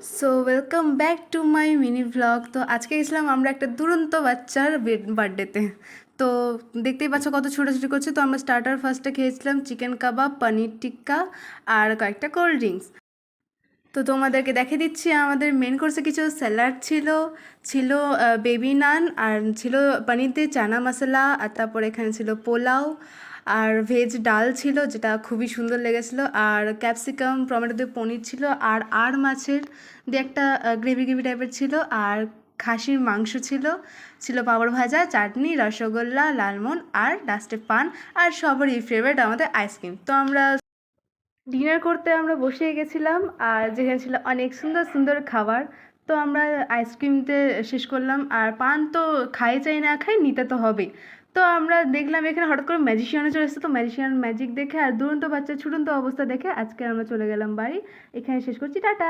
So welcome back to my mini vlog. তো আজকে গেছিলাম আমরা একটা দুরন্ত বাচ্চার বার্থডেতে। তো দেখতেই পাচ্ছ কত ছোটাছুটি করছে। তো আমরা স্টার্টার ফার্স্টে খেয়েছিলাম চিকেন কাবাব, পনির টিক্কা আর কয়েকটা কোল্ড ড্রিঙ্কস। তো তোমাদেরকে দেখে দিচ্ছি আমাদের মেন কোর্সে কিছু স্যালাড ছিল, ছিল বেবি নান, আর ছিল পনির দিয়ে চানা মশলা, আর তারপর এখানে ছিল পোলাও আর ভেজ ডাল ছিল যেটা খুবই সুন্দর লেগেছিলো, আর ক্যাপসিকাম টমেটো দিয়ে পনির ছিল, আর মাছের দিয়ে একটা গ্রেভি গ্রেভি টাইপের ছিল, আর খাসির মাংস ছিল, ছিল পাঁপড় ভাজা, চাটনি, রসগোল্লা, লালমোহন আর লাস্টে পান, আর সবারই ফেভারিট আমাদের আইসক্রিম। তো আমরা ডিনার করতে আমরা বসে গেছিলাম, আর যেখানে ছিল অনেক সুন্দর সুন্দর খাবার। তো আমরা আইসক্রিমতে শেষ করলাম, আর পান তো খাই চাই না খাই নিতে তো হবেই। তো আমরা দেখলাম এখানে হঠাৎ করে ম্যাজিশিয়ানও চলে এসেছে। তো ম্যাজিশিয়ান ম্যাজিক দেখে আর দুরন্ত বাচ্চার ছুটন্ত অবস্থা দেখে আজকে আমরা চলে গেলাম বাড়ি। এখানে শেষ করছি, টাটা।